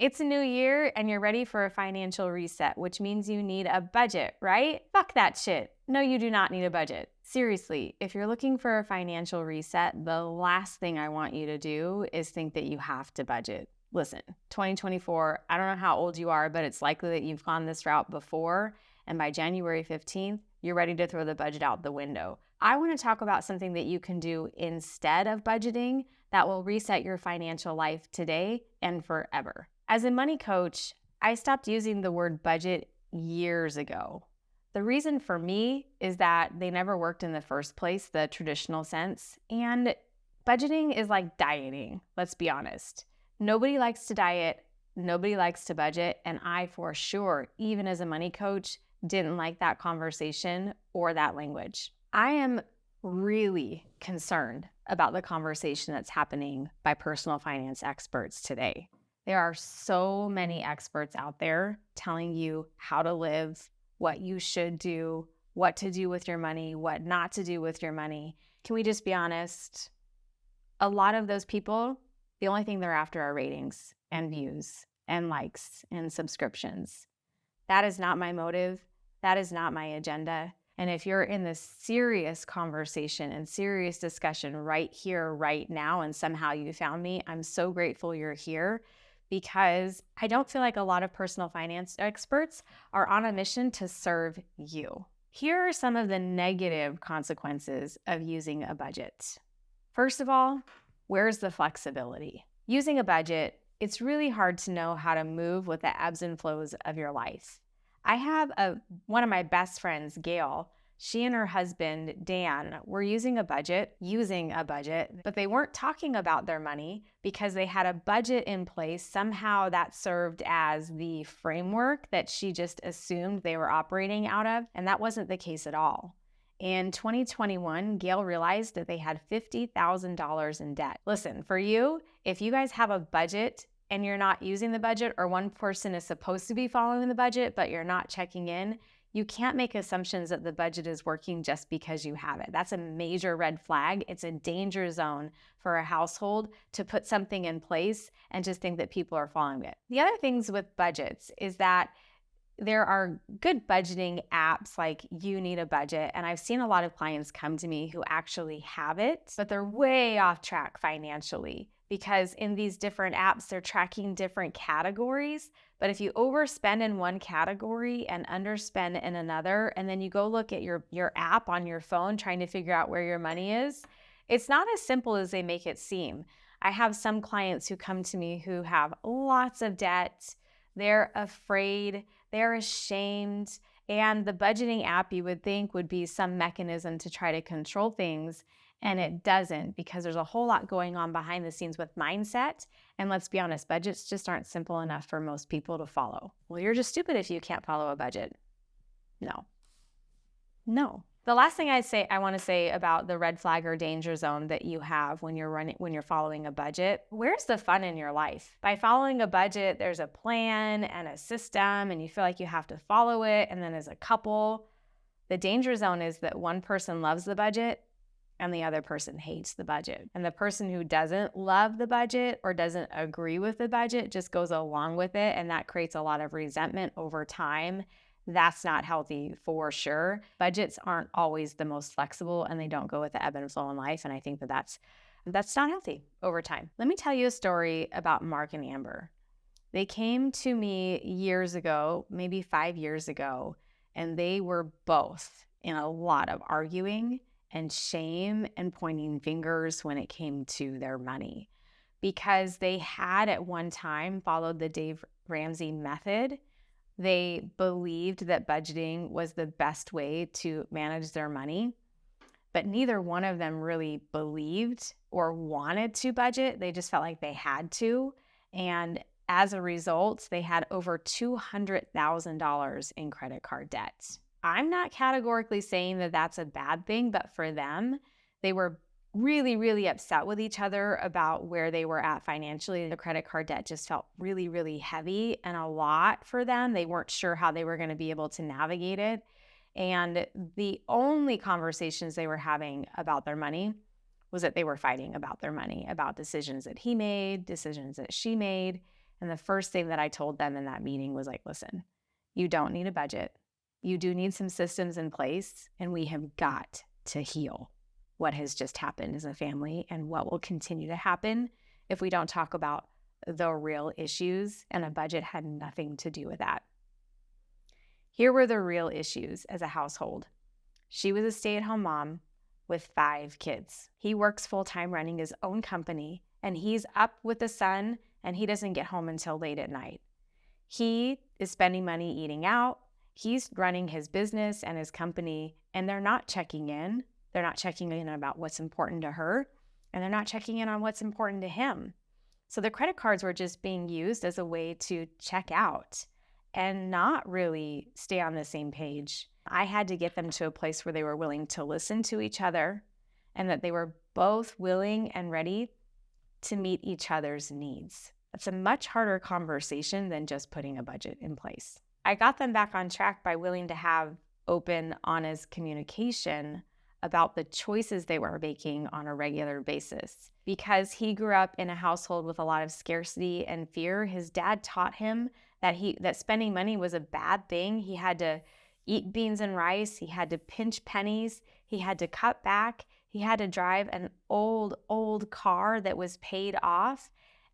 It's a new year and you're ready for a financial reset, which means you need a budget, right? Fuck that shit. No, you do not need a budget. Seriously, if you're looking for a financial reset, the last thing I want you to do is think that you have to budget. Listen, 2024, I don't know how old you are, but it's likely that you've gone this route before. And by January 15th, you're ready to throw the budget out the window. I want to talk about something that you can do instead of budgeting that will reset your financial life today and forever. As a money coach, I stopped using the word budget years ago. The reason for me is that they never worked in the first place, the traditional sense. And budgeting is like dieting, let's be honest. Nobody likes to diet, nobody likes to budget, and I for sure, even as a money coach, didn't like that conversation or that language. I am really concerned about the conversation that's happening by personal finance experts today. There are so many experts out there telling you how to live, what you should do, what to do with your money, what not to do with your money. Can we just be honest? A lot of those people, the only thing they're after are ratings and views and likes and subscriptions. That is not my motive. That is not my agenda. And if you're in this serious conversation and serious discussion right here, right now, and somehow you found me, I'm so grateful you're here, because I don't feel like a lot of personal finance experts are on a mission to serve you. Here are some of the negative consequences of using a budget. First of all, where's the flexibility? Using a budget, it's really hard to know how to move with the ebbs and flows of your life. I have one of my best friends, Gail. She and her husband, Dan, were using a budget, but they weren't talking about their money because they had a budget in place. Somehow that served as the framework that she just assumed they were operating out of, and that wasn't the case at all. In 2021, Gail realized that they had $50,000 in debt. Listen, for you, if you guys have a budget and you're not using the budget, or one person is supposed to be following the budget, but you're not checking in, you can't make assumptions that the budget is working just because you have it. That's a major red flag. It's a danger zone for a household to put something in place and just think that people are following it. The other things with budgets is that there are good budgeting apps like You Need a Budget, and I've seen a lot of clients come to me who actually have it, but they're way off track financially because in these different apps, they're tracking different categories. But if you overspend in one category and underspend in another, and then you go look at your app on your phone trying to figure out where your money is, it's not as simple as they make it seem. I have some clients who come to me who have lots of debt. They're afraid, they're ashamed, and the budgeting app you would think would be some mechanism to try to control things, and it doesn't, because there's a whole lot going on behind the scenes with mindset. And let's be honest, budgets just aren't simple enough for most people to follow. Well, you're just stupid if you can't follow a budget. No. The last thing I want to say about the red flag or danger zone that you have when you're following a budget, where's the fun in your life? By following a budget, there's a plan and a system, and you feel like you have to follow it. And then as a couple, the danger zone is that one person loves the budget and the other person hates the budget. And the person who doesn't love the budget or doesn't agree with the budget just goes along with it, and that creates a lot of resentment over time. That's not healthy for sure. Budgets aren't always the most flexible, and they don't go with the ebb and flow in life. And I think that that's not healthy over time. Let me tell you a story about Mark and Amber. They came to me years ago, maybe 5 years ago, and they were both in a lot of arguing and shame and pointing fingers when it came to their money, because they had at one time followed the Dave Ramsey method. They believed that budgeting was the best way to manage their money, but neither one of them really believed or wanted to budget. They just felt like they had to. And as a result, they had over $200,000 in credit card debt. I'm not categorically saying that that's a bad thing, but for them, they were really, really upset with each other about where they were at financially. The credit card debt just felt really, really heavy and a lot for them. They weren't sure how they were going to be able to navigate it. And the only conversations they were having about their money was that they were fighting about their money, about decisions that he made, decisions that she made. And the first thing that I told them in that meeting was like, listen, you don't need a budget. You do need some systems in place, and we have got to heal what has just happened as a family and what will continue to happen if we don't talk about the real issues, and a budget had nothing to do with that. Here were the real issues as a household. She was a stay-at-home mom with 5 kids. He works full-time running his own company, and he's up with the sun, and he doesn't get home until late at night. He is spending money eating out. He's running his business and his company, and they're not checking in. They're not checking in about what's important to her, and they're not checking in on what's important to him. So the credit cards were just being used as a way to check out and not really stay on the same page. I had to get them to a place where they were willing to listen to each other and that they were both willing and ready to meet each other's needs. That's a much harder conversation than just putting a budget in place. I got them back on track by willing to have open, honest communication about the choices they were making on a regular basis. Because he grew up in a household with a lot of scarcity and fear, his dad taught him that spending money was a bad thing. He had to eat beans and rice. He had to pinch pennies. He had to cut back. He had to drive an old car that was paid off.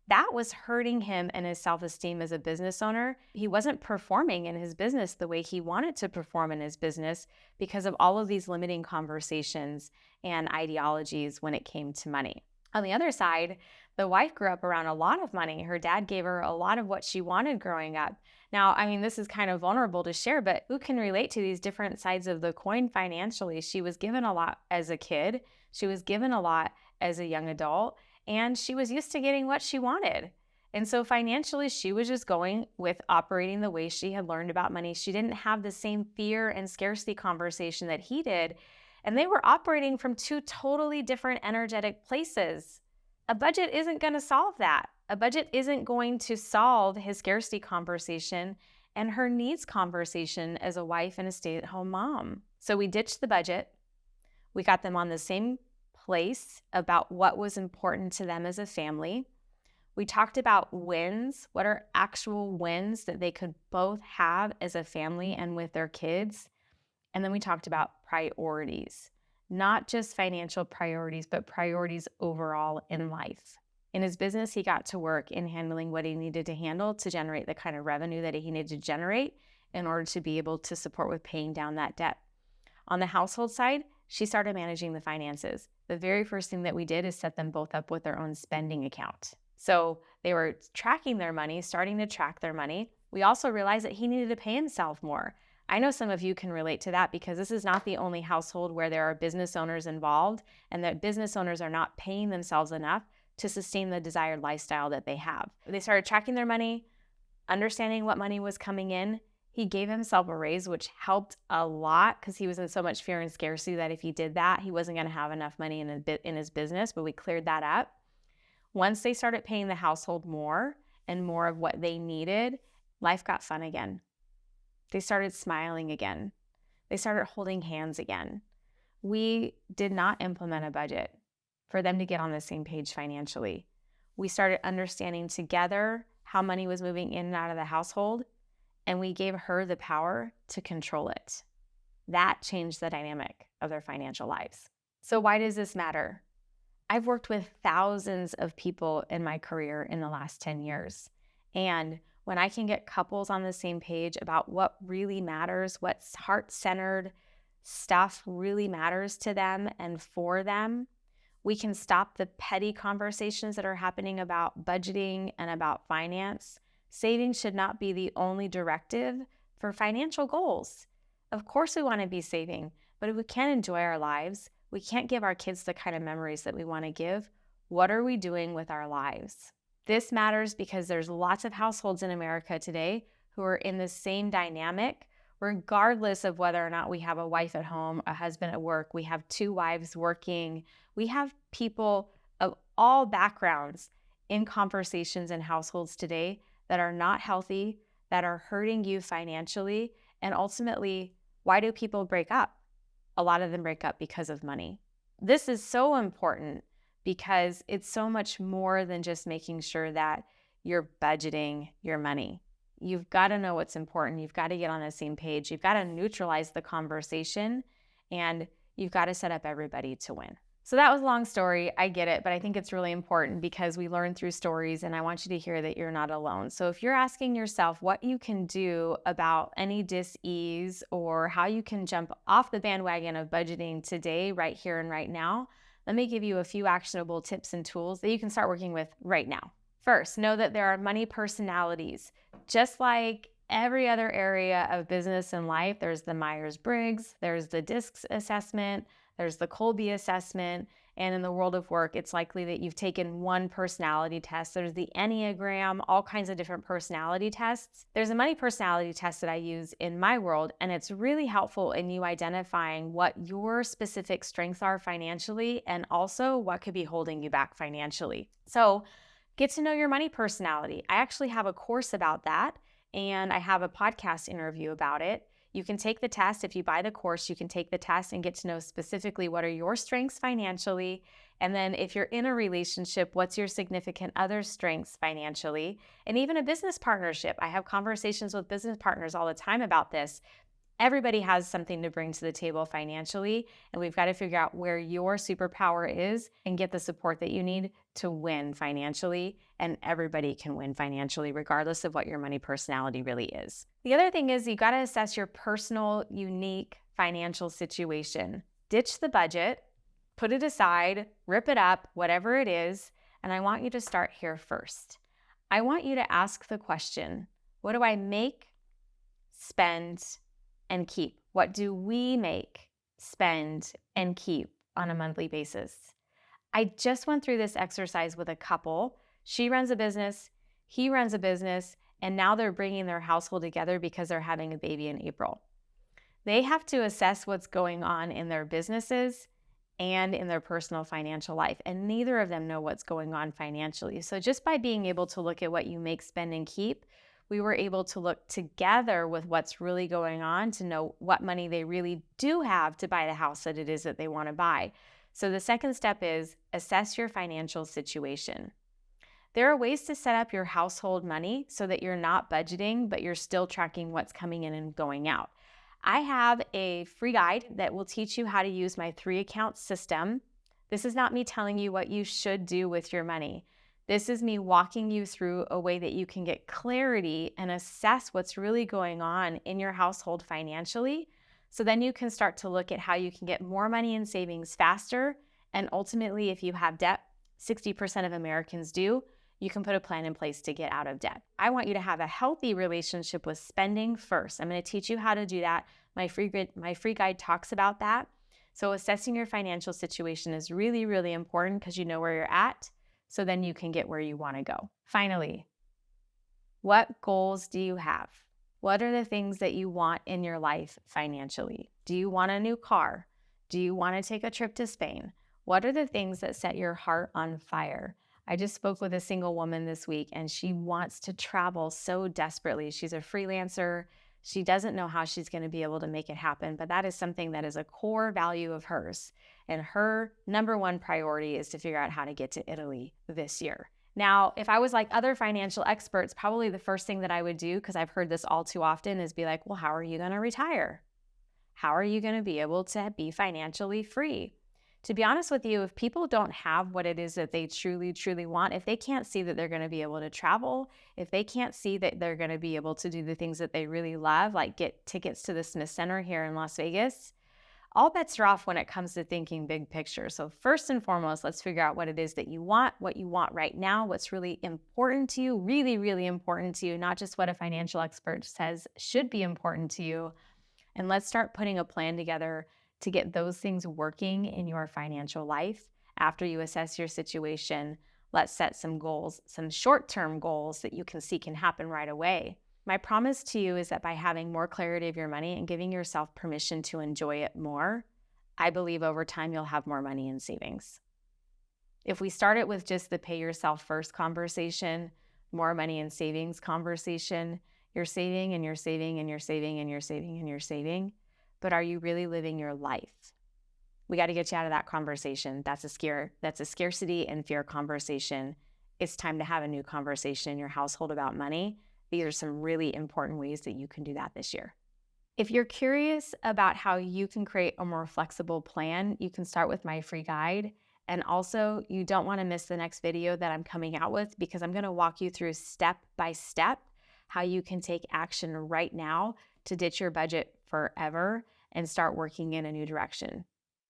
That was hurting him and his self-esteem as a business owner. He wasn't performing in his business the way he wanted to perform in his business because of all of these limiting conversations and ideologies when it came to money. On the other side, the wife grew up around a lot of money. Her dad gave her a lot of what she wanted growing up. Now, I mean, this is kind of vulnerable to share, but who can relate to these different sides of the coin financially? She was given a lot as a kid. She was given a lot as a young adult, and she was used to getting what she wanted. And so financially, she was just going with operating the way she had learned about money. She didn't have the same fear and scarcity conversation that he did. And they were operating from 2 totally different energetic places. A budget isn't going to solve that. A budget isn't going to solve his scarcity conversation and her needs conversation as a wife and a stay-at-home mom. So we ditched the budget. We got them on the same place about what was important to them as a family. We talked about wins. What are actual wins that they could both have as a family and with their kids? And then we talked about priorities, not just financial priorities, but priorities overall in life. In his business, he got to work in handling what he needed to handle to generate the kind of revenue that he needed to generate in order to be able to support with paying down that debt. On the household side, she started managing the finances. The very first thing that we did is set them both up with their own spending account. So they were tracking their money, starting to track their money. We also realized that he needed to pay himself more. I know some of you can relate to that because this is not the only household where there are business owners involved and that business owners are not paying themselves enough to sustain the desired lifestyle that they have. They started tracking their money, understanding what money was coming in. He gave himself a raise, which helped a lot because he was in so much fear and scarcity that if he did that, he wasn't going to have enough money in his business, but we cleared that up. Once they started paying the household more and more of what they needed, life got fun again. They started smiling again. They started holding hands again. We did not implement a budget for them to get on the same page financially. We started understanding together how money was moving in and out of the household, and we gave her the power to control it. That changed the dynamic of their financial lives. So why does this matter? I've worked with thousands of people in my career in the last 10 years. And when I can get couples on the same page about what really matters, what heart-centered stuff really matters to them and for them, we can stop the petty conversations that are happening about budgeting and about finance. Saving should not be the only directive for financial goals. Of course we want to be saving, but if we can't enjoy our lives, we can't give our kids the kind of memories that we want to give. What are we doing with our lives? This matters because there's lots of households in America today who are in the same dynamic, regardless of whether or not we have a wife at home, a husband at work, we have 2 wives working. We have people of all backgrounds in conversations in households today that are not healthy, that are hurting you financially, and ultimately, why do people break up? A lot of them break up because of money. This is so important because it's so much more than just making sure that you're budgeting your money. You've got to know what's important. You've got to get on the same page. You've got to neutralize the conversation, and you've got to set up everybody to win. So that was a long story. I get it, but I think it's really important because we learn through stories, and I want you to hear that you're not alone. So if you're asking yourself what you can do about any dis-ease or how you can jump off the bandwagon of budgeting today, right here and right now, let me give you a few actionable tips and tools that you can start working with right now. First, know that there are money personalities. Just like every other area of business and life, there's the Myers-Briggs, there's the DISC assessment, there's the Colby assessment, and in the world of work, it's likely that you've taken one personality test. There's the Enneagram, all kinds of different personality tests. There's a money personality test that I use in my world, and it's really helpful in you identifying what your specific strengths are financially and also what could be holding you back financially. So get to know your money personality. I actually have a course about that, and I have a podcast interview about it. You can take the test. If you buy the course, you can take the test and get to know specifically what are your strengths financially. And then if you're in a relationship, what's your significant other's strengths financially? And even a business partnership. I have conversations with business partners all the time about this. Everybody has something to bring to the table financially, and we've got to figure out where your superpower is and get the support that you need to win financially, and everybody can win financially regardless of what your money personality really is. The other thing is you got to assess your personal, unique financial situation. Ditch the budget, put it aside, rip it up, whatever it is, and I want you to start here first. I want you to ask the question, what do I make, spend, and keep? What do we make, spend, and keep on a monthly basis? I just went through this exercise with a couple. She runs a business, he runs a business, and now they're bringing their household together because they're having a baby in April. They have to assess what's going on in their businesses and in their personal financial life, and neither of them know what's going on financially. So just by being able to look at what you make, spend, and keep, we were able to look together with what's really going on to know what money they really do have to buy the house that it is that they want to buy. So the second step is assess your financial situation. There are ways to set up your household money so that you're not budgeting, but you're still tracking what's coming in and going out. I have a free guide that will teach you how to use my 3-account system. This is not me telling you what you should do with your money. This is me walking you through a way that you can get clarity and assess what's really going on in your household financially. So then you can start to look at how you can get more money in savings faster. And ultimately, if you have debt, 60% of Americans do, you can put a plan in place to get out of debt. I want you to have a healthy relationship with spending first. I'm going to teach you how to do that. My free guide talks about that. So assessing your financial situation is really, really important because you know where you're at. So then you can get where you want to go. Finally, what goals do you have? What are the things that you want in your life financially? Do you want a new car? Do you want to take a trip to Spain? What are the things that set your heart on fire? I just spoke with a single woman this week, and she wants to travel so desperately. She's a freelancer. She doesn't know how she's going to be able to make it happen, but that is something that is a core value of hers. And her number one priority is to figure out how to get to Italy this year. Now, if I was like other financial experts, probably the first thing that I would do, because I've heard this all too often, is be like, well, how are you going to retire? How are you going to be able to be financially free? To be honest with you, if people don't have what it is that they truly, truly want, if they can't see that they're going to be able to travel, if they can't see that they're going to be able to do the things that they really love, like get tickets to the Smith Center here in Las Vegas, all bets are off when it comes to thinking big picture. So first and foremost, let's figure out what it is that you want, what you want right now, what's really important to you, really, really important to you, not just what a financial expert says should be important to you. And let's start putting a plan together to get those things working in your financial life. After you assess your situation, let's set some goals, some short-term goals that you can see can happen right away. My promise to you is that by having more clarity of your money and giving yourself permission to enjoy it more, I believe over time you'll have more money in savings. If we start it with just the pay yourself first conversation, more money in savings conversation, you're saving and you're saving and you're saving and you're saving and you're saving, but are you really living your life? We got to get you out of that conversation. That's a scarcity and fear conversation, it's time to have a new conversation in your household about money. These are some really important ways that you can do that this year. If you're curious about how you can create a more flexible plan, you can start with my free guide. And also, you don't want to miss the next video that I'm coming out with, because I'm going to walk you through step by step how you can take action right now to ditch your budget forever and start working in a new direction.